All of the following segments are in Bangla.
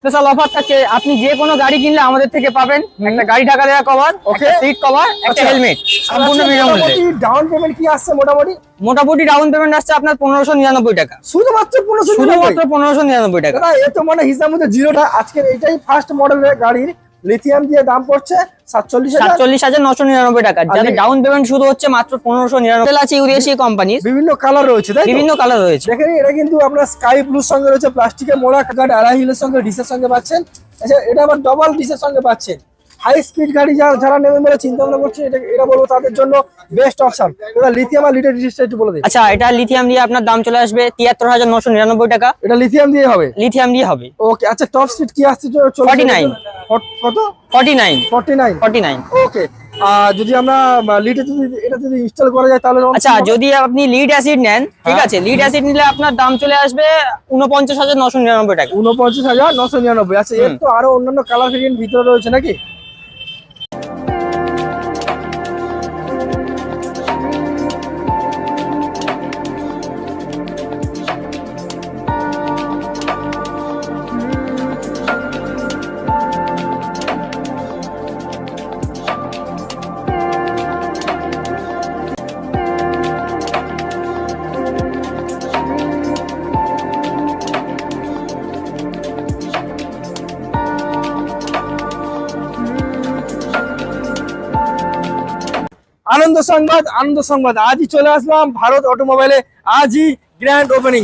স্পেশাল অফার থাকে, আপনি যে কোনো গাড়ি কিনলে আমাদের থেকে পাবেন একটা গাড়ি ঢাকা দেওয়া কভার, একটা সিট কভার, একটা হেলমেট সম্পূর্ণ বিনামূল্যে। ডাউন পেমেন্ট কি আসছে মোটামুটি ডাউন পেমেন্ট আসছে আপনার 1599 টাকা, শুধুমাত্র 1599 টাকা। দাদা এ তো মানে হিসাব মধ্যে জিরোটা। আজকের এটাই ফার্স্ট মডেলের গাড়ির লিথিয়াম দিয়ে দাম পড়ছে 47,999 টাকা, যাদের ডাউন পেমেন্ট শুরু হচ্ছে মাত্র 1599 আছে। ইউরেশিয়া কোম্পানির বিভিন্ন কালার রয়েছে, তাই বিভিন্ন কালার রয়েছে। দেখেন এটা কিন্তু আপনার স্কাই ব্লুর সঙ্গে রয়েছে, প্লাস্টিকের মোড়া কাট আড়াই হিলের সঙ্গে ডিসের সঙ্গে পাচ্ছেন। আচ্ছা এটা আবার ডবল ডিসের সঙ্গে পাচ্ছেন। হাই স্পিড গাড়ি যারা নেবেন বলে চিন্তা ভাবনা করছে, এটা বলবো তাদের জন্য বেস্ট অপশন। এটা লিথিয়াম আর লিটার ডিসটা একটু বলে দিন। আচ্ছা, এটা লিথিয়াম দিয়ে আপনার দাম চলে আসবে 73,999 টাকা। এটা লিথিয়াম দিয়ে হবে? লিথিয়াম দিয়ে হবে। ওকে, আচ্ছা টপ স্পিড কি আসছে? 49 কত? 49 ওকে। যদি আমরা এটা যদি ইনস্টল করা যায় তাহলে আচ্ছা, যদি আপনি লিড অ্যাসিড নেন, ঠিক আছে, লিড অ্যাসিড নিলে আপনার দাম চলে আসবে 49,999 টাকা। 49,999। আচ্ছা, এর তো আরো অন্যান্য কালার ভেরিয়েন্ট ভিতরে রয়েছে নাকি? আনন্দ সংবাদ আজই চলে আসলাম ভারত অটোমোবাইলে। আজই গ্র্যান্ড ওপেনিং,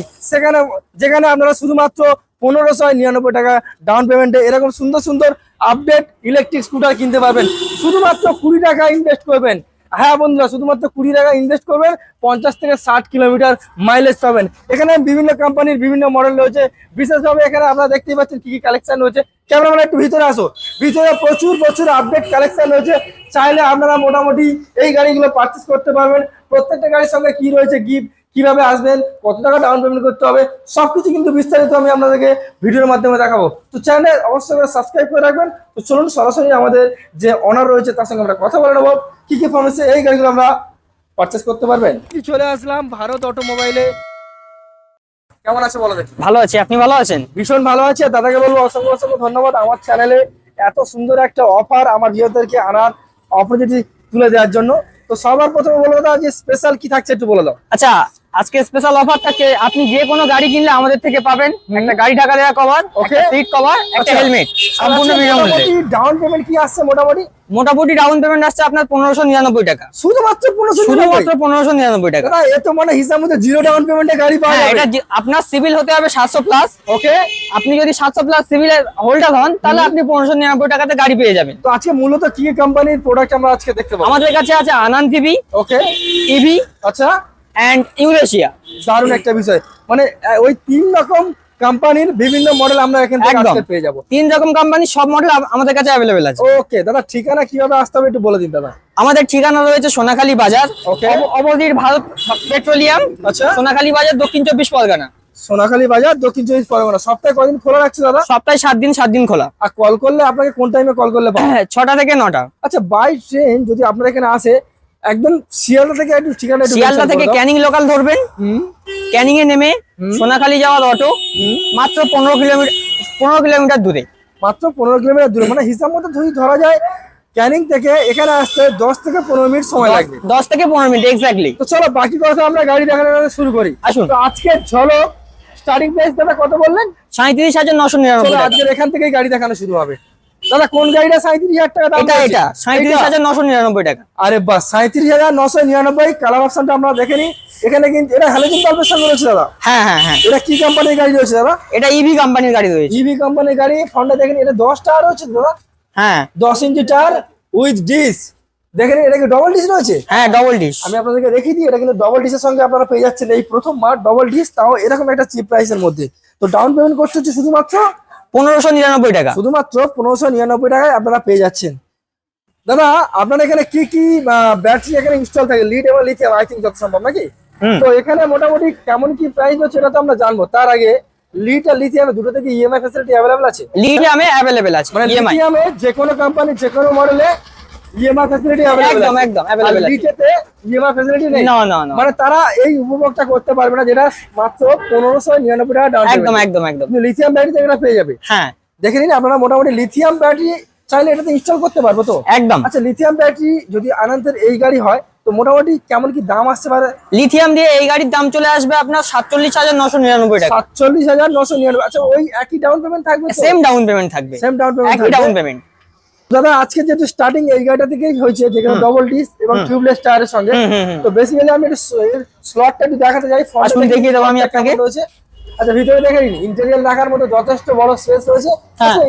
যেখানে আপনারা শুধুমাত্র 1599 টাকা ডাউন পেমেন্টে এরকম সুন্দর সুন্দর আপডেট ইলেকট্রিক স্কুটার কিনতে পারবেন। শুধুমাত্র 20 টাকা ইনভেস্ট করবেন। হ্যাঁ বন্ধুরা, শুধুমাত্র 20 টাকা ইনভেস্ট করবেন, 50 থেকে 60 কিলোমিটার মাইলেজ পাবেন। এখানে বিভিন্ন কোম্পানির বিভিন্ন মডেল রয়েছে। বিশেষভাবে এখানে আপনারা দেখতেই পাচ্ছেন কি কি কালেকশন রয়েছে। ক্যামেরাম্যান একটু ভিতরে আসো। ভিতরে প্রচুর আপডেট কালেকশন রয়েছে। চাইলে আপনারা মোটামুটি এই গাড়িগুলো পারচেস করতে পারবেন। প্রত্যেকটা গাড়ির সঙ্গে কি রয়েছে, গিফট কিভাবে আসবেন, কত টাকা ডাউন পেমেন্ট করতে হবে, সবকিছু কিন্তু বিস্তারিত আমি আপনাদেরকে ভিডিওর মাধ্যমে দেখাবো। তো চ্যানেলে অবশ্যই করে সাবস্ক্রাইব করে রাখবেন। তো চলুন সরাসরি আমাদের যে অনার রয়েছে তার সঙ্গে আমরা কথা বলে নেবো কি কি ফর্মেসে এই গাড়িগুলো আমরা পারচেস করতে পারবেন। চলে আসলাম ভারত অটোমোবাইলে। কেমন আছে বলো দেখি? ভালো আছি, আপনি ভালো আছেন? ভীষণ ভালো আছে। দাদাকে বলবো অসংখ্য ধন্যবাদ আমার চ্যানেলে এত সুন্দর একটা অফার আমার ভিউয়ারদেরকে আনার অপরচুনিটি তুলে দেওয়ার জন্য। তো সবার প্রথমে বলবো দাদা যে স্পেশাল কি থাকছে একটু বলে দাও। আচ্ছা, আজকে স্পেশাল অফার থাকে, আপনি যে কোনো গাড়ি কিনলে আমাদের থেকে পাবেন একটা গাড়ি ঢাকা দেওয়া কভার, একটা সিট কভার, একটা হেলমেট সম্পূর্ণ বিনামূল্যে। ডাউন পেমেন্ট কি আসছে মোটামুটি ডাউন পেমেন্ট আসছে আপনার 1599 টাকা, শুধুমাত্র 1599 টাকা। দাদা এ তো মানে হিসাব মধ্যে জিরো ডাউন পেমেন্টে গাড়ি পাওয়া যাবে। এটা আপনার সিভিল হতে হবে 700 প্লাস। ওকে, আপনি যদি 700 প্লাস সিভিলের হোল্ডার হন তাহলে আপনি 1599 টাকাতে গাড়ি পেয়ে যাবেন। তো আজকে মূলত কি কোম্পানির প্রোডাক্ট আমরা আজকে দেখতে পাবো? আমাদের কাছে আছে আনন্দ টিভি, ওকে, ইভি, আচ্ছা, এন্ড ইউরেশিয়া। দারুণ একটা বিষয়, মানে ওই 3 রকম কোম্পানির বিভিন্ন মডেল আমরা এখান থেকে আজকে পেয়ে যাবো। 3 রকম কোম্পানির সব মডেল আমাদের কাছে अवेलेबल আছে। ওকে দাদা, ঠিকানা কিভাবে আসতে হবে একটু বলে দিন দাদা। আমাদের ঠিকানা রয়েছে সোনাখালী বাজার, ওকে, অপোজিট ভারত পেট্রোলিয়াম, আচ্ছা, সোনাখালী বাজার, দক্ষিণ 24 পরগনা। সোনাখালী বাজার, দক্ষিণ 24 পরগনা। সপ্তাহে কদিন খোলা রাখছে দাদা? সপ্তাহে 7 দিন খোলা। আর কল করলে আপনাকে কোন টাইমে কল করলে পাবেন? 6টা থেকে 9টা। আচ্ছা, বাই ট্রেন যদি আপনার এখানে আসে, একদম শিয়ালদা থেকে একটু ঠিকানা, শিয়ালদা থেকে ক্যানিং লোকাল ধরবেন। ক্যানিং এ নেমে সোনাখালী যাওয়ার অটো মাত্র 15 কিলোমিটার দূরে। মাত্র 15 কিলোমিটার দূরে, মানে হিসাব মতো যদি ধরা যায় ক্যানিং থেকে এখানে আসতে 10 থেকে 15 মিনিট সময় লাগবে। 10 থেকে 15 মিনিট এক্স্যাক্টলি। তো চলো বাকি কথা আমরা গাড়ি দেখানো শুরু করি। আসুন। তো আজকে চলো স্টার্টিং প্রাইস দাদা কত বললেন? 37,999 টাকা। আজকে এখান থেকেই গাড়ি দেখানো শুরু হবে। দাদা কোন গাড়িটা 37,000 টাকা দাম? এটা 37,999 টাকা। আরে বাস, 37,999। কালার অপশনটা আমরা দেখে নিই। এখানে কিন্তু এটা হ্যালোজেন বাল্বের সঙ্গে রয়েছে দাদা। হ্যাঁ, এটা কি কোম্পানির গাড়ি রয়েছে দাদা? এটা ইভি কোম্পানির গাড়ি রয়েছে। ইভি কোম্পানির গাড়ি। ফ্রন্টে দেখেন এটা 10 টায়ার রয়েছে দাদা। হ্যাঁ, 10 ইঞ্চি টায়ার উইথ ডিস। দেখেন এটা কি ডবল ডিস রয়েছে? হ্যাঁ, ডবল ডিস। আমি আপনাদেরকে দেখিয়ে দিই, এটা কিন্তু ডবল ডিসের সঙ্গে আপনারা পেয়ে যাচ্ছেন এই প্রথমবার ডবল ডিস, তাও এরকম একটা চিপ প্রাইসের মধ্যে। তো ডাউন পেমেন্ট করতে হচ্ছে শুধুমাত্র 1599 টাকা। শুধুমাত্র 1599 টাকায় আপনারা পেয়ে যাচ্ছেন। দাদা আপনার এখানে কি কি ব্যাটারি এখানে ইনস্টল থাকে? লিড এবং লিথিয়াম আই থিঙ্ক যত সম্ভব নাকি? তো এখানে মোটামুটি কেমন কি প্রাইস হচ্ছে এটা তো আমরা জানবো। তার আগে লিড আর লিথিয়াম দুটো থেকে ইএমআই ফ্যাসিলিটি अवेलेबल আছে? লিথিয়ামে अवेलेबल আছে, মানে ইএমআই। লিথিয়ামে যে কোনো কোম্পানি যে কোনো মডেলে ইএমআই ফ্যাসিলিটি अवेलेबल আছে? একদম अवेलेबल আছে। লিথিয়াতে ইএমআই ফ্যাসিলিটি নেই? না। মানে তারা এই উপভোগটা করতে পারবে না, যেটা মাত্র 1599 টাকা ডাউন পেমেন্ট। একদম। লিথিয়াম ব্যাটারিতে এটা পেয়ে যাবে। হ্যাঁ, দেখে নিন আপনারা মোটামুটি লিথিয়াম ব্যাটারি চাইলে এটাতে ইনস্টল করতে পারবো তো? একদম। আচ্ছা, লিথিয়াম ব্যাটারি যদি আনন্দের এই গাড়ি হয় তো মোটামুটি কেমন কি দাম আসতে পারে? লিথিয়াম দিয়ে এই গাড়ির দাম চলে আসবে আপনার 47,999 টাকা। 47,999। আচ্ছা, ওই একই ডাউন পেমেন্ট থাকবে তো? সেম ডাউন পেমেন্ট থাকবে, সেম ডাউন পেমেন্ট একই ডাউন পেমেন্ট। দাদা আজকে যেহেতু স্টার্টিং এই গাড়িটা থেকেই হয়েছে, যেখানে ডবল ডিস এবং টিউবলেস টায়ারের সঙ্গে, তো বেসিক্যালি আমি একটু স্লটটা একটু দেখাতে চাই। আসুন দেখিয়ে দেবো আমি আপনাকে। আচ্ছা, ভিতরে দেখে নিন, ইন্টেরিয়র রাখার মতো যথেষ্ট বড় স্পেস রয়েছে। আচ্ছা,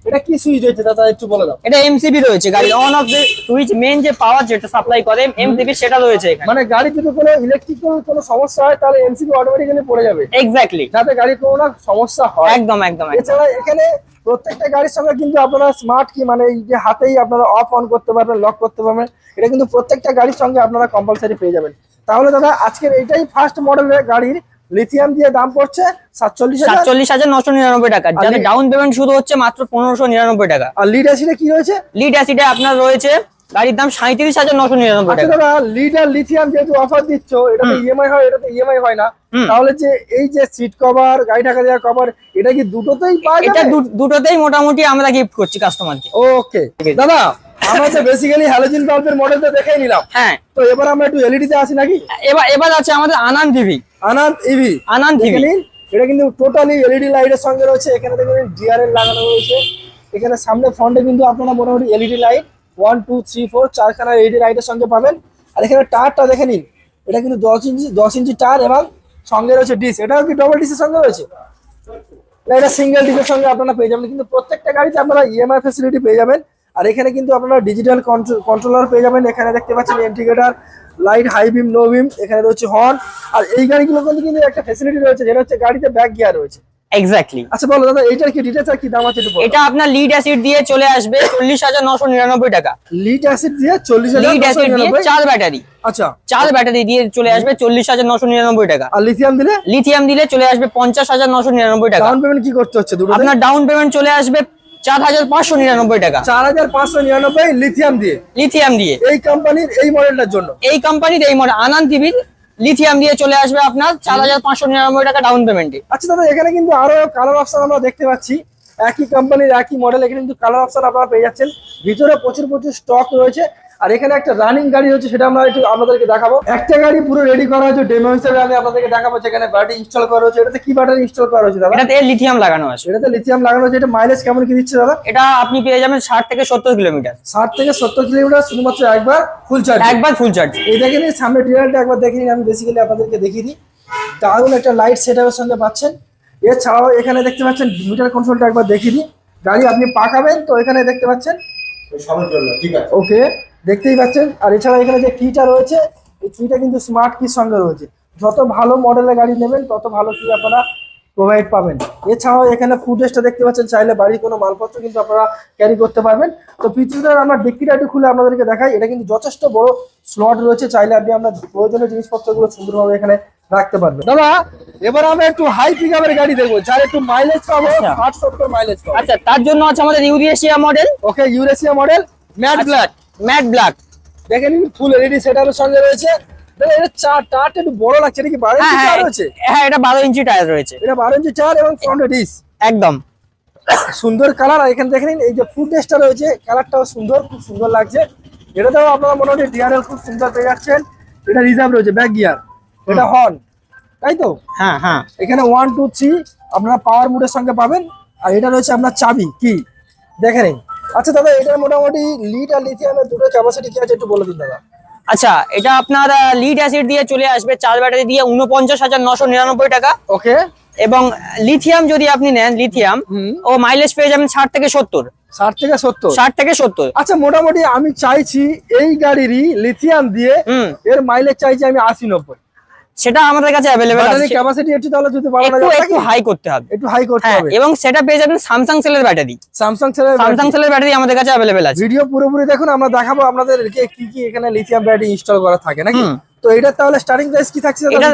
এটা কি সুইচ হয়েছে দাদা, একটু বলে দাও। এটা এমসিবি রয়েছে, গাড়ি on of the switch, main যে পাওয়ার যেটা সাপ্লাই করে এমসিবি সেটা রয়েছে এখানে। মানে গাড়ি যদি কোনো ইলেকট্রিক্যাল কোনো সমস্যা হয় তাহলে এমসিবি অটোমেটিক্যালি পড়ে যাবে। এক্স্যাক্টলি, যাতে গাড়ি কোনো না সমস্যা হয়। একদম একদম। এছাড়া এখানে প্রত্যেকটা গাড়ির সঙ্গে কিন্তু আপনারা স্মার্ট কি, মানে এই যে হাতেই আপনারা অফ অন করতে পারবেন, লক করতে পারবেন, এটা কিন্তু প্রত্যেকটা গাড়ির সঙ্গে আপনারা কম্পালসারি পেয়ে যাবেন। তাহলে দাদা আজকের এইটাই ফার্স্ট মডেলের গাড়ির লিথিয়াম দিয়ে দাম পড়ছে 47,999 টাকা, যাতে ডাউন পেমেন্ট শুরু হচ্ছে মাত্র 1599 টাকা। আর লিড অ্যাসিডে কি রয়েছে? লিড অ্যাসিডে আপনার রয়েছে গাড়ির দাম 37,999 আচ্ছা টাকা। দাদা, লিড আর লিথিয়াম যেহেতু অফার দিচ্ছ, এটাতে ইএমআই হয়, এটাতে ইএমআই হয় না, তাহলে যে এই যে সিট কভার, গাড়ি ঢাকা দেওয়া কভার, এটা কি দুটোতেই পাওয়া যাবে? এটা দুটোতেই মোটামুটি আমরা গিফট করছি কাস্টমারকে। ওকে দাদা, আমরা তো বেসিক্যালি হ্যালোজেন বাল্বের মডেলটা দেখেই নিলাম। হ্যাঁ, তো এবার আমরা একটু এলইডি তে আসি নাকি? এবার আছে আমাদের আনন্দ টিভি। আনন্দ ইভি, আনন্দ টিভি এটা কিন্তু টোটালি এলইডি লাইটের সঙ্গে রয়েছে। এখানে দেখবেন ডিআরএল লাগানো রয়েছে। এখানে সামনে ফ্রন্টে কিন্তু আপনারা মোটামুটি এলইডি লাইট 1 2 3 4 চারখানা এলইডি লাইটের সঙ্গে পাবেন। আর এখানে টায়ারটা দেখে নিন, এটা কিন্তু 10 ইঞ্চি টায়ার এবং সঙ্গে রয়েছে ডিস। এটাও কি ডবল ডিসের সঙ্গে রয়েছে না, এটা সিঙ্গেল ডিসের সঙ্গে আপনারা পেয়ে যাবেন। কিন্তু প্রত্যেকটা গাড়িতে আপনারা ইএমআই ফ্যাসিলিটি পেয়ে যাবেন। আর এখানে কিন্তু আপনারা ডিজিটাল কন্ট্রোলার পেয়ে যাবেন। এখানে দেখতে পাচ্ছেন ইন্ডিকেটর লাইট, হাই বিম, লো বিম, এখানে রয়েছে হর্ন। আর এই গাড়িগুলো কিন্তু একটা ফ্যাসিলিটি রয়েছে, যেটা হচ্ছে গাড়িতে ব্যাক গিয়ার রয়েছে। এক্স্যাক্টলি। আচ্ছা বলো দাদা, এইটার কি ডিটেইলস আর কি দাম আছে একটু বলো। এটা আপনার লিড অ্যাসিড দিয়ে চলে আসবে 40,999 টাকা। লিড অ্যাসিড দিয়ে 40,000, লিড অ্যাসিড দিয়ে 4 ব্যাটারি। আচ্ছা, 4 ব্যাটারি দিয়ে চলে আসবে 40,999 টাকা। আর লিথিয়াম দিলে? লিথিয়াম দিলে চলে আসবে 50,999 টাকা। ডাউন পেমেন্ট কি করতে হচ্ছে দুটো? আপনার ডাউন পেমেন্ট চলে আসবে 4,599 টাকা। 4,599 লিথিয়াম দিয়ে? লিথিয়াম দিয়ে এই কোম্পানির এই মডেলটার জন্য? এই কোম্পানির এই মডেল আনন্দ টিভির লিথিয়াম দিয়ে চলে আসবে আপনার 4,599 টাকা ডাউন পেমেন্টে। আচ্ছা দাদা, এখানে কিন্তু আরো কালার অপশন আমরা দেখতে পাচ্ছি। একই কোম্পানির একই মডেল, এখানে কিন্তু কালার অপশন আপনারা পেয়ে যাচ্ছেন। ভিতরে প্রচুর স্টক রয়েছে। আর এখানে একটা রানিং গাড়ি রয়েছে, সেটা আমরা একটু আপনাদেরকে দেখাবো। একটা গাড়ি পুরো রেডি করা হয়েছে, ডেমো হিসেবে আমি আপনাদেরকে দেখাবো। যেখানে ব্যাটারি ইনস্টল করা হয়েছে, এটাতে কি ব্যাটারি ইনস্টল করা হয়েছে দাদা? এটাতে লিথিয়াম লাগানো আছে। এটাতে লিথিয়াম লাগানো আছে। এটা মাইলেজ কেমন কি দিচ্ছে দাদা? এটা আপনি পেয়ে যাবেন 60 থেকে 70 কিলোমিটার। 60 থেকে 70 কিলোমিটার শুধুমাত্র একবার ফুল চার্জ। একবার ফুল চার্জ। এই দেখেন, সামনে ডিজাইনটা একবার দেখে নিন। আমি বেসিক্যালি আপনাদেরকে দেখিয়ে দিই। দারুণ একটা লাইট সেটআপের সঙ্গে পাচ্ছেন। এছাড়াও এখানে দেখতে পাচ্ছেন মিটার কন্ট্রোলটা একবার দেখিয়ে দিই। গাড়ি আপনি পাকাবেন তো এখানে দেখতে পাচ্ছেন ঠিক আছে, ওকে, দেখতেই পাচ্ছেন। আর এছাড়া এখানে যে কিটা রয়েছে, এই কিটা কিন্তু স্মার্ট কির সঙ্গে রয়েছে। যত ভালো মডেলের গাড়ি নেবেন তত ভালো কি আপনারা প্রোভাইড পাবেন। এছাড়াও এখানে ফুটেজটা দেখতে পাচ্ছেন, চাইলে বাড়ির কোনো মালপত্র কিন্তু আপনারা ক্যারি করতে পারবেন। তো পিছনে আমরা ডিক্কিটা একটু খুলে আপনাদেরকে দেখাই। এটা কিন্তু যথেষ্ট বড় স্লট রয়েছে, চাইলে আপনি আপনার প্রয়োজনীয় জিনিসপত্রগুলো সুন্দরভাবে এখানে রাখতে পারবেন। দাদা এবার আমরা একটু হাই পিকআপের গাড়ি দেখবো, যার একটু মাইলেজ পাবো, 60-70 মাইলেজ পাবো। আচ্ছা, তার জন্য আছে আমাদের Eurasia model. Okay, Eurasia model matte black. Matte black দেখেন ফুল এলইডি সেটআপের সঙ্গে রয়েছে। দাদা এটা টায়ারটা একটু বড় লাগছে, এটা কি 12 ইঞ্চি টায়ার রয়েছে? হ্যাঁ, এটা 12 ইঞ্চি টায়ার রয়েছে। এটা 12 ইঞ্চি টায়ার এবং ফ্রন্টে ডিস। একদম সুন্দর কালার। আর এখানে দেখে নিন, এই যে ফুটেজটা রয়েছে, কালারটাও সুন্দর, খুব সুন্দর লাগছে। এটাতেও আপনারা মোটামুটি ডিআরএল খুব সুন্দর পেয়ে যাচ্ছেন। এটা রিজার্ভ রয়েছে, ব্যাক গিয়ার, এটা হর্ন, তাই তো? হ্যাঁ হ্যাঁ। এখানে 1 2 3 আপনারা পাওয়ার মুডের সঙ্গে পাবেন। আর এটা রয়েছে আপনার চাবি কি, দেখে নিন। আচ্ছা দাদা, এটার মোটামুটি লিড আর লিথিয়ামের দুটো ক্যাপাসিটি কি আছে একটু বলে দিন দাদা। আচ্ছা, এটা আপনার লিড অ্যাসিড দিয়ে চলে আসবে 4 ব্যাটারি দিয়ে 49,999 টাকা। ওকে। এবং লিথিয়াম যদি আপনি নেন, লিথিয়াম ও মাইলেজ পেয়ে যাবেন 60 থেকে 70। 60 থেকে 70? 60 থেকে 70। আচ্ছা, মোটামুটি আমি চাইছি এই গাড়িরই লিথিয়াম দিয়ে এর মাইলেজ চাইছি আমি 80-90। সেটা আমাদের কাছে अवेलेबल আছে। ব্যাটারি ক্যাপাসিটি একটু তাহলে যদি বাড়ানো যায়, একটু হাই করতে হবে, একটু হাই করতে হবে। এবং সেটা পেয়ে যাবেন স্যামসাং সেলের ব্যাটারি। স্যামসাং সেলের ব্যাটারি আমাদের কাছে अवेलेबल আছে। ভিডিও পুরোপুরি দেখুন, আমরা দেখাবো আপনাদেরকে কি কি এখানে লিথিয়াম ব্যাটারি ইনস্টল করা থাকে নাকি। তো এটা তাহলে স্টার্টিং প্রাইস কি থাকছে? এটা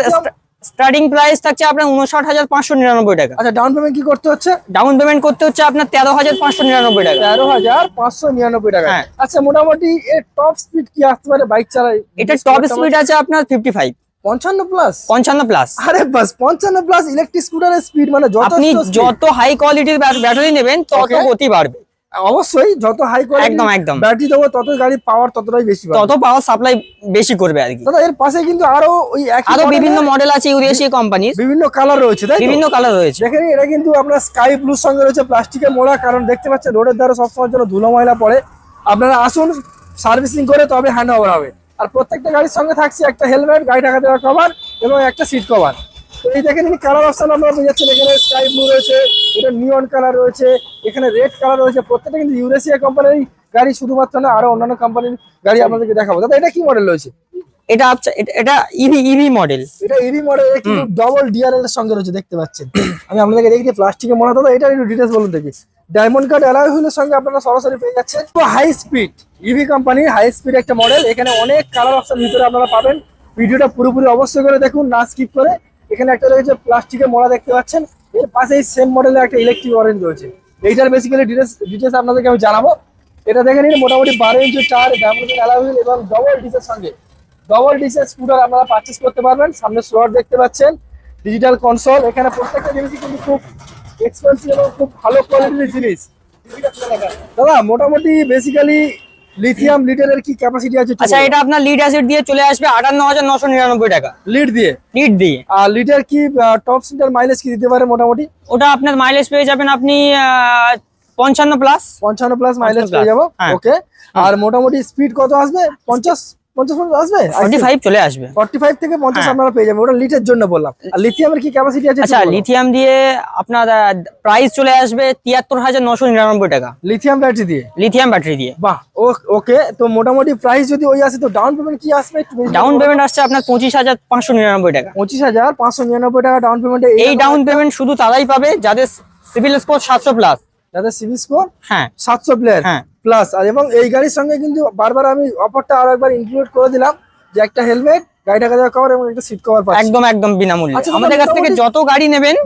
স্টার্টিং প্রাইস থাকছে আপনার 59,599 টাকা। আচ্ছা, ডাউন পেমেন্ট কি করতে হচ্ছে? ডাউন পেমেন্ট করতে হচ্ছে আপনার 13,599 টাকা। 13,599 টাকা। আচ্ছা, মোটামুটি এর টপ স্পিড কি আসতে পারে বাইক চালায়? এটা টপ স্পিড আছে আপনার 55। 55+? 55+। আরে বাস 55+ ইলেকট্রিক স্কুটারের স্পিড মানে আপনি যথেষ্ট যত হাই কোয়ালিটির ব্যাটারি নেবেন তত Okay. গতি বাড়বে, অবশ্যই যত হাই কোয়ালিটি একদম একদম ব্যাটারি দেবো তত গাড়ি পাওয়ার ততটাই বেশি পাবে। তত পাওয়ার সাপ্লাই বেশি করবে আর কি। দাদা এর পাশে কিন্তু আরো ওই একই আরো model বিভিন্ন এর মডেল আছে ইউরেশিয়া কোম্পানির, বিভিন্ন কালার রয়েছে, তাই তো? বিভিন্ন কালার রয়েছে। দেখেন এটা কিন্তু আপনার স্কাই ব্লুর সঙ্গে রয়েছে প্লাস্টিকের মোড়া, কারণ দেখতে পাচ্ছেন রোডের ধারে সবসময়ের জন্য ধুলো ময়লা পড়ে। আপনারা আসুন, সার্ভিসিং করে তবে হ্যান্ড ওভার হবে। আর প্রত্যেকটা গাড়ির সঙ্গে থাকছে একটা হেলমেট, গাড়ি ঢাকা দেওয়া কভার এবং একটা সিট কভার। তো এই দেখেন কালার অপশন আপনারা পেয়ে যাচ্ছেন, এখানে স্কাই ব্লু রয়েছে, এটা নিয়ন কালার রয়েছে, এখানে রেড কালার রয়েছে। প্রত্যেকটা কিন্তু ইউরেশিয়া কোম্পানির গাড়ি শুধুমাত্র না, আরো অন্যান্য কোম্পানির গাড়ি আপনাদেরকে দেখাবো। দাদা এটা কি মডেল রয়েছে? এটা এটা ইভি মডেল। এটা ইভি মডেল, কিন্তু ডবল ডিআরএল এর সঙ্গে রয়েছে, দেখতে পাচ্ছেন। আমি আপনাদেরকে দেখি প্লাস্টিকের মনে দাদা এটা একটু ডিটেলস বলুন দেখি। ডায়মন্ড কাট অ্যালয় হুইলের সঙ্গে আপনারা সরাসরি পেয়ে যাচ্ছেন। তো হাই স্পিড ইভি কোম্পানির হাই স্পিড একটা মডেল, এখানে অনেক কালার অপশন ভিতরে আপনারা পাবেন। ভিডিওটা পুরোপুরি অবশ্যই করে দেখুন, না স্কিপ করে। এখানে একটা রয়েছে প্লাস্টিকের মোড়া দেখতে পাচ্ছেন, এর পাশে সেম মডেলের একটা ইলেকট্রিক অরেঞ্জ রয়েছে। এইটার বেসিক্যালি ডিটেলস আপনাদেরকে আমি জানাবো। এটা দেখে নিন, মোটামুটি 12 ইঞ্চি tyre, diamond cut alloy wheel এবং ডবল ডিসের সঙ্গে ডবল ডিসের স্কুটার আপনারা পারচেজ করতে পারবেন। সামনে স্লট দেখতে পাচ্ছেন, ডিজিটাল কনসোল। এখানে প্রত্যেকটা জিনিসই কিন্তু খুব এক্সপেন্সিভ এবং খুব ভালো কোয়ালিটির জিনিস। দাদা মোটামুটি বেসিক্যালি লিথিয়াম লিটারের কি ক্যাপাসিটি আছে? আচ্ছা, এটা আপনার লিড অ্যাসিড দিয়ে চলে আসবে 58,999 টাকা লিড দিয়ে। লিড দিয়ে। আর লিটার কি টপ সিটার মাইলেজ কি দিতে পারে মোটামুটি? ওটা আপনার মাইলেজ পেয়ে যাবেন আপনি 55+। 55+ মাইলেজ 55+ পেয়ে যাবো। হ্যাঁ। ওকে, আর মোটামুটি স্পিড কত আসবে? 50 আসবে? 45 চলে আসবে। 45 থেকে 50 হ্যাঁ। আপনারা পেয়ে যাবেন। ওটা লিটার জন্য বললাম। আর লিথিয়ামের কি ক্যাপাসিটি আছে? আচ্ছা, লিথিয়াম দিয়ে আপনার প্রাইস চলে আসবে 73,999 টাকা লিথিয়াম ব্যাটারি দিয়ে। লিথিয়াম ব্যাটারি দিয়ে। বাহ, ওকে। তো মোটামুটি প্রাইস যদি ওই আসে তো ডাউন পেমেন্ট কি আসবে? ডাউন পেমেন্ট আসছে আপনার 25,599 টাকা। 25,599 টাকা ডাউন পেমেন্টে। এই ডাউন পেমেন্ট শুধু তারাই পাবে যাদের সিভিল স্কোর 700+। যাদের সিভিল স্কোর হ্যাঁ 700 হ্যাঁ। প্লাস। আর এবং এই গাড়ির সঙ্গে কিন্তু বারবার আমি অফারটা আরো একবার ইনক্লুড করে দিলাম, যে একটা হেলমেট, গাড়ি ঢাকা দেওয়া কভার এবং একটা সিট কভার পাচ্ছেন। একদম একদম বিনামূল্যে। আচ্ছা, আমাদের কাছ থেকে যত গাড়ি নেবেন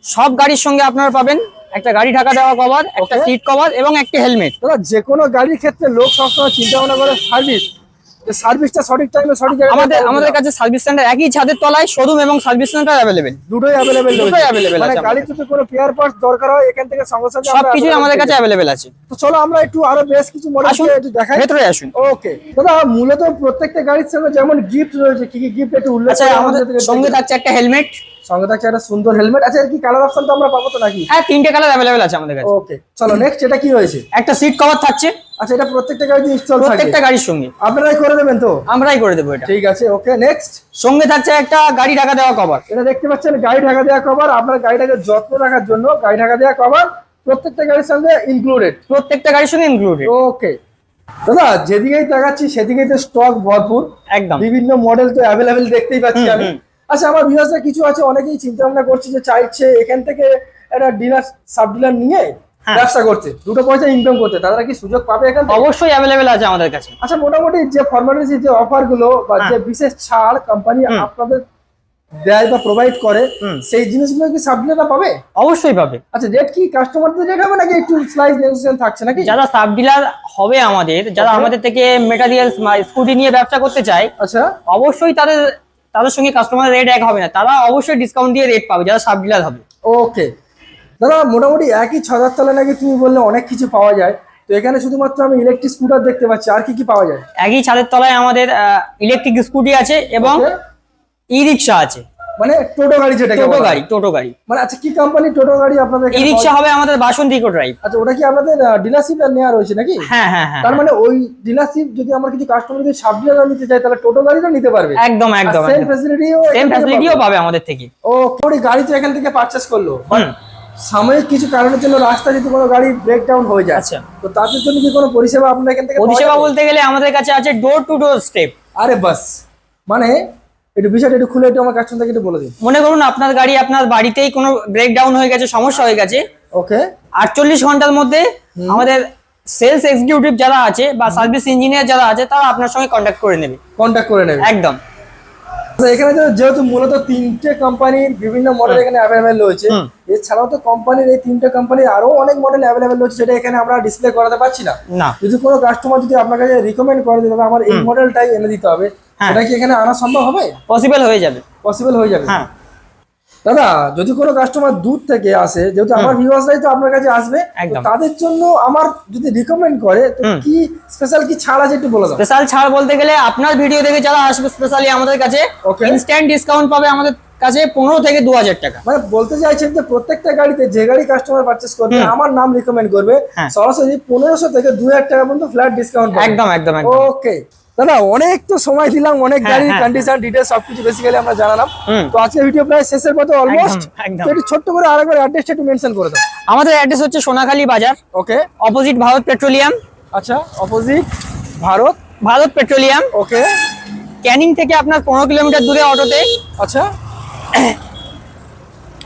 সব গাড়ির সঙ্গে আপনারা পাবেন একটা গাড়ি ঢাকা দেওয়া কভার, একটা Okay. সিট কভার এবং একটা হেলমেট। দাদা যে কোনো গাড়ির ক্ষেত্রে লোক সবসময় চিন্তা ভাবনা করে সার্ভিসটা সঠিক টাইমে সঠিক জায়গায় আমাদের কাছে সার্ভিস সেন্টার একই ছাদের তলায় শোরুম এবং সার্ভিস সেন্টার অ্যাভেলেবেল। দুটোই অ্যাভেলেবেল দুটোই available মানে আছে আমাদের গাড়িতে যদি কোনো পেয়ার পার্টস দরকার হয় এখান থেকে সঙ্গে সঙ্গে আমরা সবকিছু available আমাদের পেয়ে কাছে যাবো। অ্যাভেলেবেল আছে। তো চলো আমরা একটু আরো বেশ কিছু মডেল আসুন একটু দেখাই। ভেতরে আসুন। ওকে দাদা, মূলত প্রত্যেকটা গাড়ির সঙ্গে যেমন গিফট রয়েছে, কি কি গিফট একটু উল্লেখ আচ্ছা, করে আমাদের আমাদেরকে সঙ্গে দেখি। থাকছে একটা হেলমেট। সঙ্গে থাকছে একটা সুন্দর হেলমেট। আচ্ছা, এর কি কালার অপশন তো আমরা পাবো তো নাকি? হ্যাঁ, 3টে কালার অ্যাভেলেবেল আছে আমাদের কাছে। ওকে, চলো নেক্সট এটা কি রয়েছে? একটা সিট কভার থাকছে আচ্ছা, এটা প্রত্যেকটা গাড়িতে ইনস্টল থাকবে? প্রত্যেকটা গাড়ির সঙ্গে। আপনারাই করে দেবেন তো? আমরাই করে দেবো এটা। ঠিক আছে, ওকে নেক্সট। সঙ্গে থাকছে একটা গাড়ি ঢাকা দেওয়া কভার। এটা দেখতে পাচ্ছেন গাড়ি ঢাকা দেওয়া কভার, আপনার গাড়িটাকে যত্ন রাখার জন্য গাড়ি ঢাকা দেওয়া কভার প্রত্যেকটা গাড়ির সঙ্গে ইনক্লুডেড। প্রত্যেকটা গাড়ির সঙ্গে ইনক্লুডেড। ওকে দাদা, যেদিকেই তাকাচ্ছি সেদিকেই তো স্টক ভরপুর, একদম। বিভিন্ন মডেল তো অ্যাভেলেবেল দেখতেই পাচ্ছি আমি। আচ্ছা, আমার ভিউয়ার্সরা কিছু আছে, অনেকেই চিন্তা ভাবনা করছে যে চাইছে এখান থেকে একটা ডিলার সাব ডিলার নিয়ে ব্যবসা করতে, দুটো পয়সা ইনকাম করতে, তারা কি সুযোগ পাবে এখান থেকে? অবশ্যই অ্যাভেলেবেল আছে আমাদের কাছে। আচ্ছা, মোটামুটি যে ফর্মালিটি, যে অফার গুলো বা যে বিশেষ ছাড় কোম্পানি আপনাদের দেয় বা প্রোভাইড করে, সেই জিনিসগুলো কি সাব ডিলাররা পাবে? অবশ্যই পাবে। আচ্ছা, রেট কি কাস্টমারদের রেট হবে নাকি একটু স্লাইস নেগোসিয়েশন থাকছে নাকি? যারা সাব ডিলার হবে আমাদের, যারা আমাদের থেকে মেটেরিয়ালস স্কুটি নিয়ে ব্যবসা করতে চায়, আচ্ছা, অবশ্যই তাদের সঙ্গে কাস্টমার রেট এক হবে না, তারা অবশ্যই ডিসকাউন্ট দিয়ে রেট পাবে যারা সাব ডিলার হবে। ওকে দাদা, মোটামুটি একই ছাদের তলায় নাকি তুমি বললে অনেক কিছু পাওয়া যায়, তো এখানে শুধুমাত্র আমি ইলেকট্রিক স্কুটার দেখতে পাচ্ছি, আর কি কি পাওয়া যায়? একই ছাদের তলায় আমাদের ইলেকট্রিক স্কুটি আছে এবং Okay. ই রিক্সা আছে। মানে টোটো গাড়ি, যেটা টোটো গাড়ি। মানে আচ্ছা, কি কোম্পানি টোটো গাড়ি আপনাদের ই এখানে রিক্সা পাওয়া হবে আমাদের বাসন্তী ইকো ড্রাইভ। যায়? আচ্ছা, ওটা কি আপনাদের ডিলারশিপ নেওয়া রয়েছে নাকি? হ্যাঁ হ্যাঁ হ্যাঁ। তার মানে ওই ডিলারশিপ যদি আমার কিছু কাস্টমার যদি সাব ডিলার নিতে চায় তাহলে টোটো গাড়িও নিতে পারবে? একদম একদম। সেম ফ্যাসিলিটিও সেম ফ্যাসিলিটিও পাবে আমাদের থেকে। ও, ওই গাড়ি তো এখান থেকে পারচেজ করলো, সাময়িক কিছু কারণের জন্য রাস্তা যদি কোনো গাড়ি ব্রেকডাউন হয়ে যায়, আচ্ছা, তো তাদের জন্য কি কোনো পরিষেবা আপনার এখান থেকে পাওয়া পরিষেবা যাবে? বলতে গেলে আমাদের কাছে আছে ডোর টু ডোর স্টেপ। আরে বাস, মানে একটু বিষয়টা একটু খুলে একটু আমার কাস্টমার থেকে একটু বলে দিন। মনে করুন আপনার গাড়ি আপনার বাড়িতেই কোনো ব্রেকডাউন হয়ে গেছে, সমস্যা হয়ে গেছে, ওকে 48 ঘন্টার মধ্যে আমাদের সেলস এক্সিকিউটিভ যারা আছে বা সার্ভিস ইঞ্জিনিয়ার যারা আছে তারা আপনার সঙ্গে কন্ট্যাক্ট করে নেবে। কন্ট্যাক্ট করে নেবে একদম। আচ্ছা, এখানে যেহেতু মূলত 3টে কোম্পানির বিভিন্ন মডেল এখানে অ্যাভেলেবেল রয়েছে, এছাড়াও তো কোম্পানির এই 3টে কোম্পানির আরো অনেক মডেল অ্যাভেলেবেল রয়েছে, যেটা এখানে আমরা ডিসপ্লে করাতে পারছি না। না, যদি কোনো কাস্টমার যদি আপনার কাছে রিকমেন্ড করে যে দাদা আমার এই মডেলটাই এনে দিতে হবে, হ্যাঁ। সেটা কি এখানে আনা সম্ভব হবে? পসিবল হয়ে যাবে। পসিবল হয়ে যাবে। হ্যাঁ দাদা যদি কোনো কাস্টমার দূর থেকে আসে, যেহেতু আমার ভিউয়ার্সরাই তো আপনার কাছে আসবে, তো একদম। তাদের জন্য আমার যদি রিকমেন্ড করে তো কি স্পেশাল কি ছাড় আছে একটু বলে দাও। স্পেশাল ছাড় বলতে গেলে আপনার ভিডিও দেখে যারা আসবে স্পেশালি আমাদের কাছে Okay. ইনস্ট্যান্ট ডিসকাউন্ট পাবে আমাদের কাছে 15 থেকে 2000 টাকা। মানে বলতে চাইছেন যে প্রত্যেকটা গাড়িতে যে গাড়ি কাস্টমার পারচেস করবে আমার নাম রিকমেন্ড করবে, হ্যাঁ। সরাসরি 1500 থেকে 2000 টাকা পর্যন্ত ফ্ল্যাট ডিসকাউন্ট একদম একদম একদম। ওকে দাদা, অনেক তো সময় দিলাম, অনেক হ্যাঁ, গাড়ির হ্যাঁ। কন্ডিশন ডিটেইলস সবকিছু বেসিক্যালি আমরা জানালাম। হুম। তো আজকে ভিডিও প্রায় শেষের পথে অলমোস্ট। একদম, একদম। তো একটু ছোট্ট করে আরেকবার অ্যাড্রেসটা একটু মেনশন করে দাও। আমাদের অ্যাড্রেস হচ্ছে সোনাখালী বাজার, ওকে, অপোজিট ভারত পেট্রোলিয়াম। আচ্ছা, অপোজিট ভারত পেট্রোলিয়াম। ওকে, ক্যানিং থেকে আপনার 15 কিলোমিটার দূরে অটোতে। আচ্ছা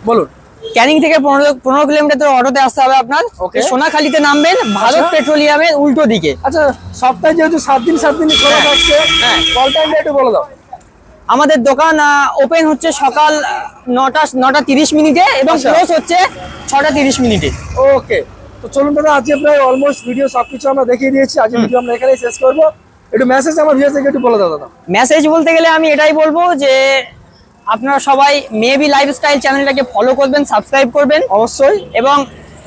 বলুন। ক্যানিং থেকে 15 কিলোমিটার দূরে অটোতে আসতে হবে আপনার। Okay. সোনাখালীতে নামবেন ভারত আচ্ছা। পেট্রোলিয়ামের উল্টো দিকে। আচ্ছা, সপ্তাহে যেহেতু 7 দিন খোলা হ্যাঁ, থাকছে, হ্যাঁ। কল টাইমটা একটু বলে দাও। আমাদের দোকান ওপেন হচ্ছে সকাল 9টা 30 এবং আচ্ছা। ক্লোজ হচ্ছে 6টা 30। ওকে, তো চলুন দাদা, আজকে প্রায় অলমোস্ট ভিডিও সবকিছু আমরা দেখিয়ে দিয়েছি। আজকে ভিডিও আমরা এখানেই শেষ করবো। একটু মেসেজ আমার ভিউয়ার্সকে একটু বলে দাও দাদা। মেসেজ বলতে গেলে আমি এটাই বলবো যে আপনারা সবাই মেবি লাইফস্টাইল চ্যানেলটাকে ফলো করবেন, সাবস্ক্রাইব করবেন অবশ্যই, এবং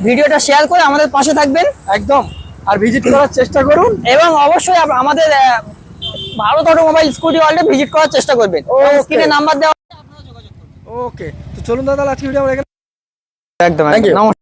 ভিডিওটা শেয়ার করে আমাদের পাশে থাকবেন একদম, আর ভিজিট করার চেষ্টা করুন। এবং অবশ্যই আমাদের ভারত অটোমোবাইল স্কুটি ওয়ার্ল্ডে ভিজিট করার চেষ্টা করবেন। Okay. স্ক্রিনে নাম্বার দেওয়া। ওকে, তো চলুন দাদা, আজকে ভিডিও আমরা এখানে একদম Thank you. নমস্কার।